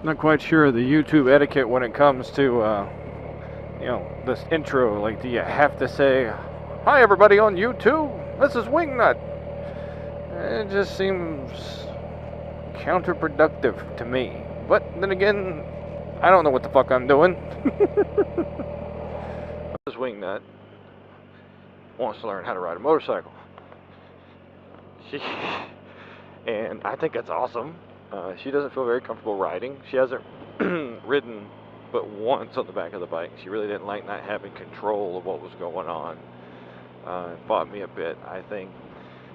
Not quite sure of the YouTube etiquette when it comes to, you know, this intro. Like, do you have to say, "Hi, everybody on YouTube. This is Wingnut"? It just seems counterproductive to me. But then again, I don't know what the fuck I'm doing. This Wingnut wants to learn how to ride a motorcycle. And I think that's awesome. She doesn't feel very comfortable riding. She hasn't ridden but once on the back of the bike. She really didn't like not having control of what was going on. It fought me a bit. I think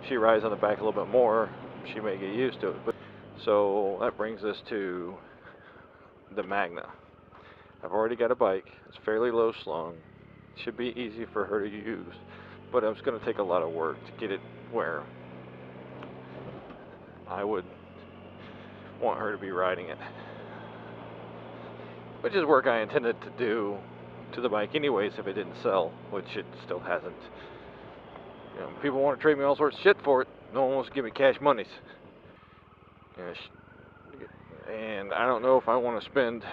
she rides on the back a little bit more, she may get used to it. But so that brings us to the Magna. I've already got a bike. It's fairly low slung. Should be easy for her to use, but it's going to take a lot of work to get it where I would want her to be riding it, which is work I intended to do to the bike anyways if it didn't sell, which it still hasn't. You know, people want to trade me all sorts of shit for it. No one wants to give me cash monies. And I don't know if I want to spend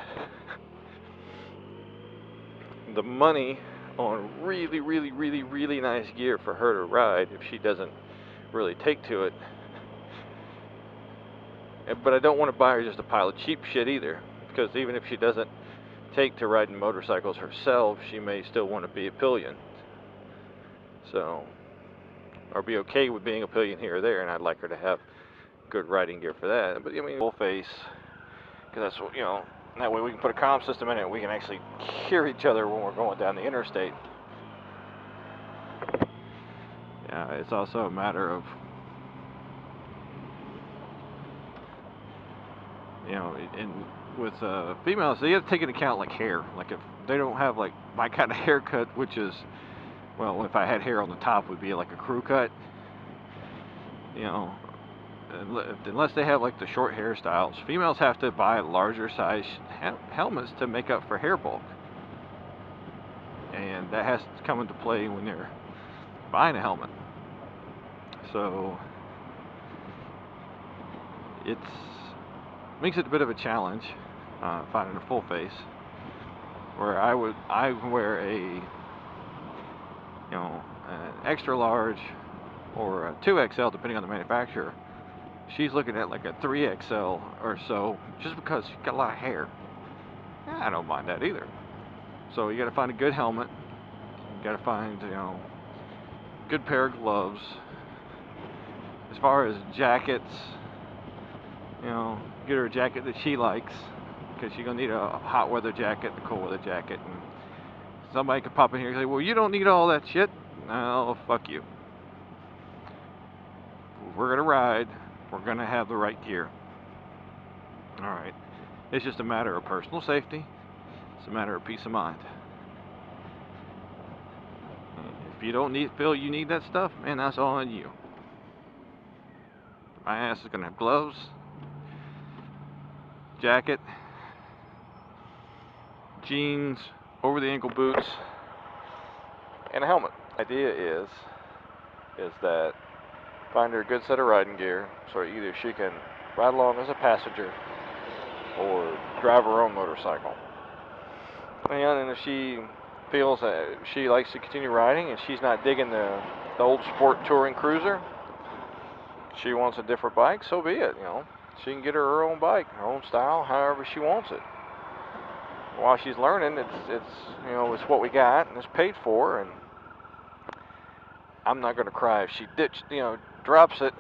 the money on really nice gear for her to ride if she doesn't really take to it. But I don't want to buy her just a pile of cheap shit either, because even if she doesn't take to riding motorcycles herself, she may still want to be a pillion. So, or be okay with being a pillion here or there, and I'd like her to have good riding gear for that. But I mean, full face, because that's what, you know, that way we can put a comm system in it, we can actually hear each other when we're going down the interstate. Yeah, it's also a matter of, you know, and with females, they have to take into account like hair. Like if they don't have like my kind of haircut, which is, well, if I had hair on the top, would be like a crew cut. You know, unless they have like the short hairstyles, females have to buy larger size helmets to make up for hair bulk, and that has to come into play when they're buying a helmet. So it makes it a bit of a challenge finding a full face, where I wear a, you know, an extra large or a 2XL depending on the manufacturer. She's looking at like a 3XL or so, just because she's got a lot of hair. Yeah, I don't mind that either. So you got to find a good helmet. You got to find, you know, good pair of gloves. As far as jackets, you know, get her a jacket that she likes, because she's gonna need a hot weather jacket, a cold weather jacket. And somebody could pop in here and say, "Well, you don't need all that shit." No, fuck you. We're gonna ride. We're gonna have the right gear. All right. It's just a matter of personal safety. It's a matter of peace of mind. If you don't feel you need that stuff, man, that's all on you. My ass is gonna have gloves, jacket, jeans, over the ankle boots, and a helmet. The idea is that find her a good set of riding gear, so either she can ride along as a passenger or drive her own motorcycle. And if she feels that she likes to continue riding and she's not digging the old sport touring cruiser, she wants a different bike, so be it. You know, she can get her own bike, her own style, however she wants it. While she's learning, it's you know, it's what we got and it's paid for, and I'm not going to cry if she drops it.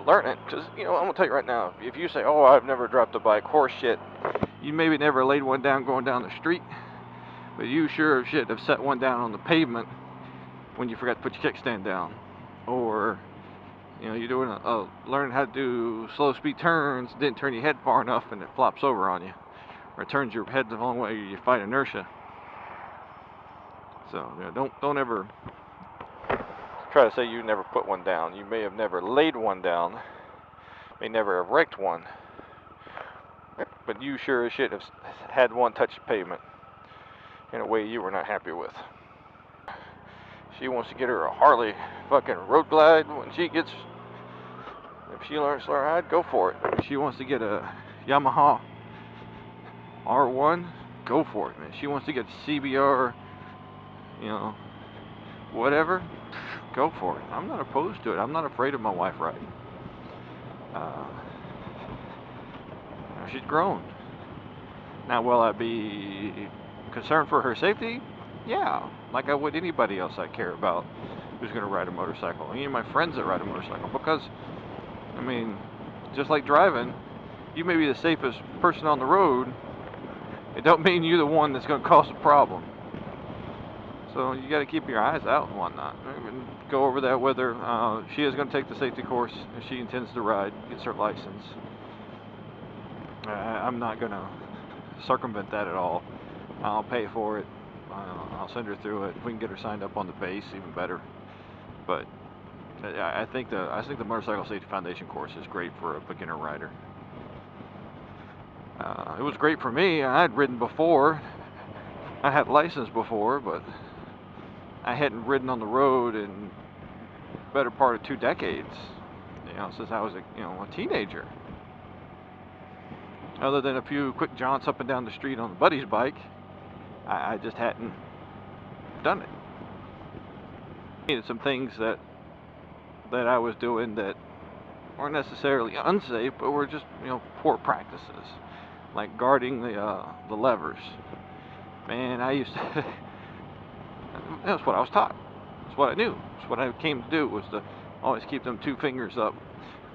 Learn it, because, you know, I'm going to tell you right now, if you say, "Oh, I've never dropped a bike," horse shit. You maybe never laid one down going down the street, but you sure as shit have set one down on the pavement when you forgot to put your kickstand down. Or, you know, you're doing learning how to do slow speed turns, didn't turn your head far enough and it flops over on you, or turns your head the wrong way, you fight inertia. So, you know, don't ever try to say you never put one down. You may have never laid one down, may never have wrecked one, but you sure as shit have had one touch the pavement in a way you were not happy with. She wants to get her a Harley fucking Road Glide when she gets, if she learns to ride, go for it. If she wants to get a Yamaha R1, go for it, man. She wants to get CBR, you know, whatever, go for it. I'm not opposed to it. I'm not afraid of my wife riding. She's grown. Now, will I be concerned for her safety? Yeah, like I would anybody else I care about who's going to ride a motorcycle. Any of my friends that ride a motorcycle. Because, I mean, just like driving, you may be the safest person on the road. It don't mean you're the one that's going to cause a problem. So you got to keep your eyes out and whatnot. And go over that with her. She is going to take the safety course if she intends to ride, gets her license. I'm not going to circumvent that at all. I'll pay for it. I'll send her through it. If we can get her signed up on the base, even better. But I think the Motorcycle Safety Foundation course is great for a beginner rider. It was great for me. I had ridden before. I had license before, but I hadn't ridden on the road in the better part of 2 decades. You know, since I was a teenager. Other than a few quick jaunts up and down the street on the buddy's bike, I just hadn't done it. Needed some things that I was doing that weren't necessarily unsafe, but were just poor practices, like guarding the levers. Man, I used to. That's what I was taught. That's what I knew. That's what I came to do, was to always keep them 2 fingers up.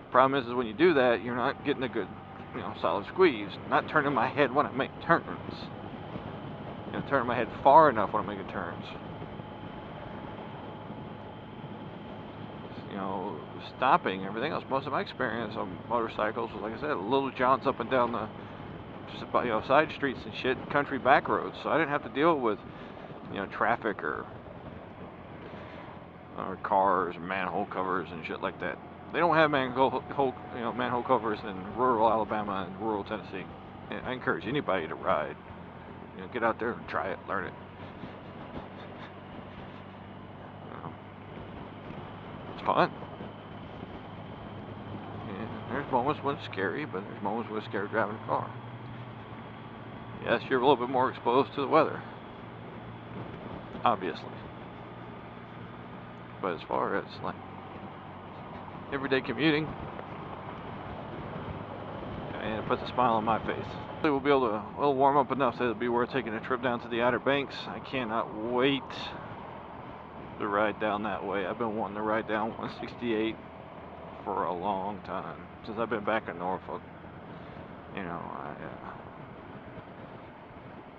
Problem is when you do that, you're not getting a good solid squeeze. Not turning my head when I make turns. Turning my head far enough when I'm making turns. Stopping, everything else. Most of my experience on motorcycles was, like I said, little jaunts up and down the side streets and shit, country back roads. So I didn't have to deal with traffic or cars, manhole covers and shit like that. They don't have manhole covers in rural Alabama and rural Tennessee. I encourage anybody to ride. Get out there and try it, learn it. It's fun. There's moments when it's scary, but there's moments when it's scary driving a car. Yes, you're a little bit more exposed to the weather, obviously. But as far as like everyday commuting, and it puts a smile on my face. We'll be able to warm up enough that it'll be worth taking a trip down to the Outer Banks. I cannot wait to ride down that way. I've been wanting to ride down 168 for a long time, since I've been back in Norfolk. I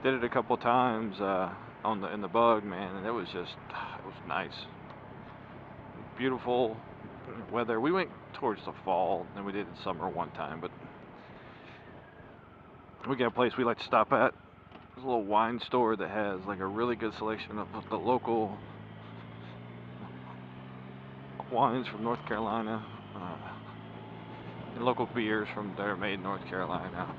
did it a couple times in the bug, man, and it was nice, beautiful weather. We went towards the fall, and we did it summer one time, but we got a place we like to stop at. There's a little wine store that has like a really good selection of the local wines from North Carolina, and local beers that are made in North Carolina,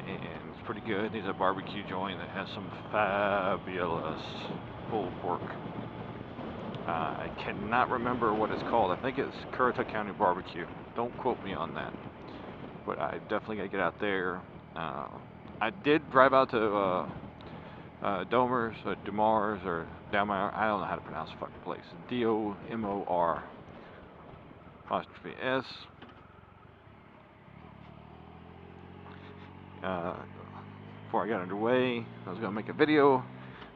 and it's pretty good. There's a barbecue joint that has some fabulous pulled pork. I cannot remember what it's called. I think it's Currituck County Barbecue. Don't quote me on that, but I definitely gotta get out there. I did drive out to Doumar, or Doumar. I don't know how to pronounce the fucking place. D-O-M-O-R apostrophe S. Before I got underway, I was gonna make a video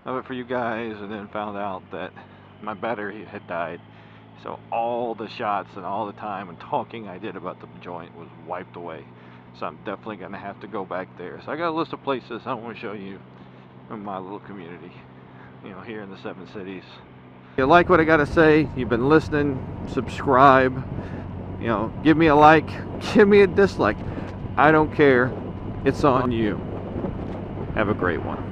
of it for you guys, and then found out that my battery had died. So all the shots and all the time and talking I did about the joint was wiped away. So I'm definitely going to have to go back there. So I got a list of places I want to show you in my little community, here in the 7 cities. If you like what I got to say, you've been listening, subscribe, give me a like, give me a dislike. I don't care. It's on you. Have a great one.